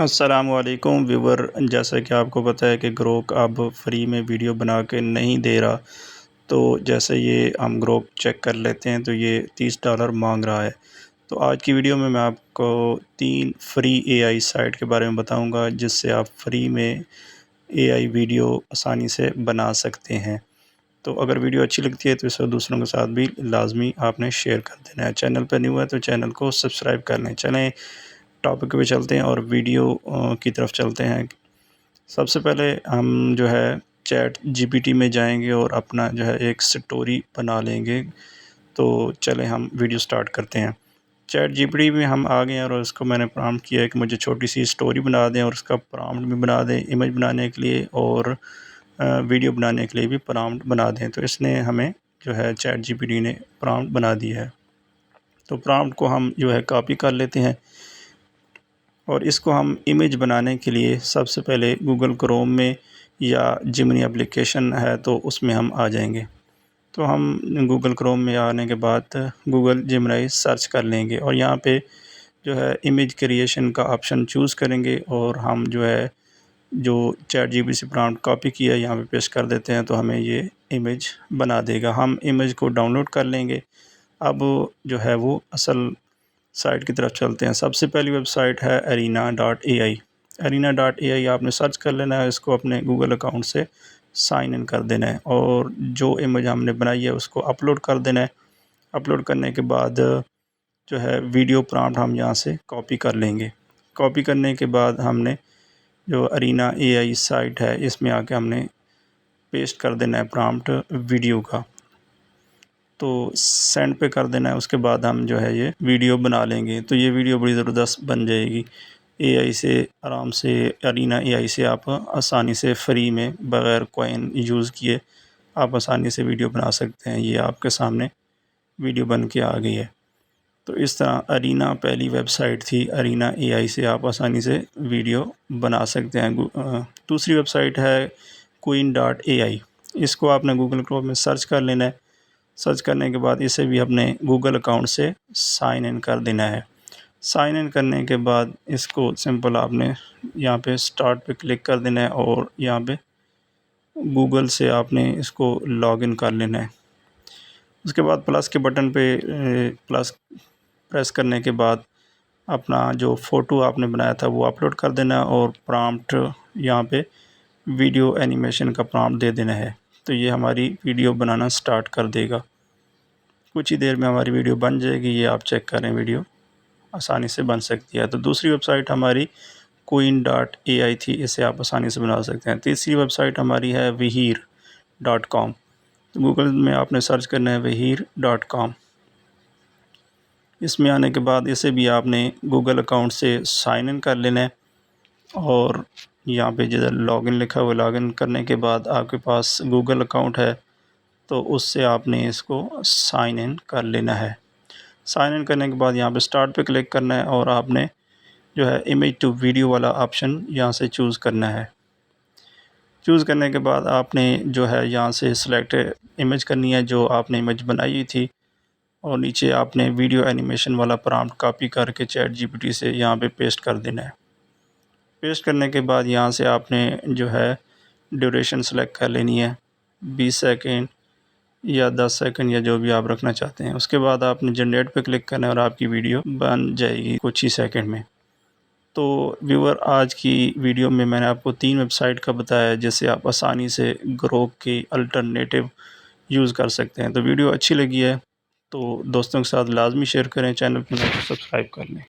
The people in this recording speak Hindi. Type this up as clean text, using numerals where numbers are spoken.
अस्सलामुअलैकुम व्यूवर। जैसा कि आपको पता है कि ग्रोक अब फ्री में वीडियो बना के नहीं दे रहा। तो जैसे ये हम ग्रोक चेक कर लेते हैं तो ये $30 मांग रहा है। तो आज की वीडियो में मैं आपको 3 फ्री एआई साइट के बारे में बताऊंगा जिससे आप फ्री में एआई वीडियो आसानी से बना सकते हैं। तो अगर वीडियो अच्छी लगती है तो इसे दूसरों के साथ भी लाजमी आपने शेयर कर देना है। चैनल पर न्यू है तो चैनल को सब्सक्राइब कर लें। चलें टॉपिक पे चलते हैं और वीडियो की तरफ चलते हैं। सबसे पहले हम जो है चैट जीपीटी में जाएंगे और अपना जो है एक स्टोरी बना लेंगे। तो चलें हम वीडियो स्टार्ट करते हैं। चैट जीपीटी में हम आ गए हैं और उसको मैंने प्रॉम्प्ट किया है कि मुझे छोटी सी स्टोरी बना दें और उसका प्रॉम्प्ट भी बना दें इमेज बनाने के लिए और वीडियो बनाने के लिए भी प्रॉम्प्ट बना दें। तो इसने हमें जो है चैट जीपीटी ने प्रॉम्प्ट बना दिया है। तो प्रॉम्प्ट को हम जो है कॉपी कर लेते हैं और इसको हम इमेज बनाने के लिए सबसे पहले गूगल क्रोम में या जिमनी एप्लीकेशन है तो उसमें हम आ जाएंगे। तो हम गूगल क्रोम में आने के बाद गूगल जिमनी सर्च कर लेंगे और यहाँ पे जो है इमेज क्रिएशन का ऑप्शन चूज़ करेंगे और हम जो है जो चैट जीपीटी से प्रॉम्प्ट कॉपी किया है यहाँ पे पेस्ट कर देते हैं तो हमें ये इमेज बना देगा। हम इमेज को डाउनलोड कर लेंगे। अब जो है वो असल साइट की तरफ चलते हैं। सबसे पहली वेबसाइट है arena.ai। arena.ai आपने सर्च कर लेना है। इसको अपने गूगल अकाउंट से साइन इन कर देना है और जो इमेज हमने बनाई है उसको अपलोड कर देना है। अपलोड करने के बाद जो है वीडियो प्रॉम्प्ट हम यहाँ से कॉपी कर लेंगे। कॉपी करने के बाद हमने जो अरीना एआई साइट है इसमें आके हमने पेस्ट कर देना है प्रॉम्प्ट वीडियो का। तो सेंड पे कर देना है। उसके बाद हम जो है ये वीडियो बना लेंगे। तो ये वीडियो बड़ी ज़बरदस्त बन जाएगी। एआई से आराम से अरीना एआई से आप आसानी से फ्री में बग़ैर कॉइन यूज़ किए आप आसानी से वीडियो बना सकते हैं। ये आपके सामने वीडियो बन के आ गई है। तो इस तरह अरीना पहली वेबसाइट थी। अरीना एआई से आप आसानी से वीडियो बना सकते हैं। दूसरी वेबसाइट है queen.ai। इसको आपने गूगल क्रोम में सर्च कर लेना है। सर्च करने के बाद इसे भी अपने गूगल अकाउंट से साइन इन कर देना है। साइन इन करने के बाद इसको सिंपल आपने यहाँ पे स्टार्ट पे क्लिक कर देना है और यहाँ पे गूगल से आपने इसको लॉगिन कर लेना है। उसके बाद प्लस के बटन पे प्लस प्रेस करने के बाद अपना जो फ़ोटो आपने बनाया था वो अपलोड कर देना है और प्रॉम्प्ट यहाँ पे वीडियो एनिमेशन का प्रॉम्प्ट दे देना है। तो ये हमारी वीडियो बनाना स्टार्ट कर देगा। कुछ ही देर में हमारी वीडियो बन जाएगी। ये आप चेक करें, वीडियो आसानी से बन सकती है। तो दूसरी वेबसाइट हमारी queen.ai थी। इसे आप आसानी से बना सकते हैं। तीसरी वेबसाइट हमारी है vihir.com। तो गूगल में आपने सर्च करना है vihir.com। इसमें आने के बाद इसे भी आपने गूगल अकाउंट से साइन इन कर लेना है और यहाँ पे जिधर लॉगिन लिखा हुआ लॉगिन करने के बाद आपके पास गूगल अकाउंट है तो उससे आपने इसको साइन इन कर लेना है। साइन इन करने के बाद यहाँ पे स्टार्ट पे क्लिक करना है और आपने जो है इमेज टू वीडियो वाला ऑप्शन यहाँ से चूज़ करना है। चूज़ करने के बाद आपने जो है यहाँ से सिलेक्ट इमेज करनी है जो आपने इमेज बनाई हुई थी और नीचे आपने वीडियो एनिमेशन वाला प्रॉम्प्ट कॉपी करके चैट जीपीटी से यहाँ पे पेस्ट कर देना है। पेस्ट करने के बाद यहाँ से आपने जो है ड्यूरेशन सेलेक्ट कर लेनी है, 20 सेकंड या 10 सेकंड या जो भी आप रखना चाहते हैं। उसके बाद आपने जनरेट पे क्लिक करना है और आपकी वीडियो बन जाएगी कुछ ही सेकंड में। तो व्यूअर, आज की वीडियो में मैंने आपको 3 वेबसाइट का बताया जिससे आप आसानी से ग्रोक की अल्टरनेटिव यूज़ कर सकते हैं। तो वीडियो अच्छी लगी है तो दोस्तों के साथ लाजमी शेयर करें। चैनल को सब्सक्राइब कर लें।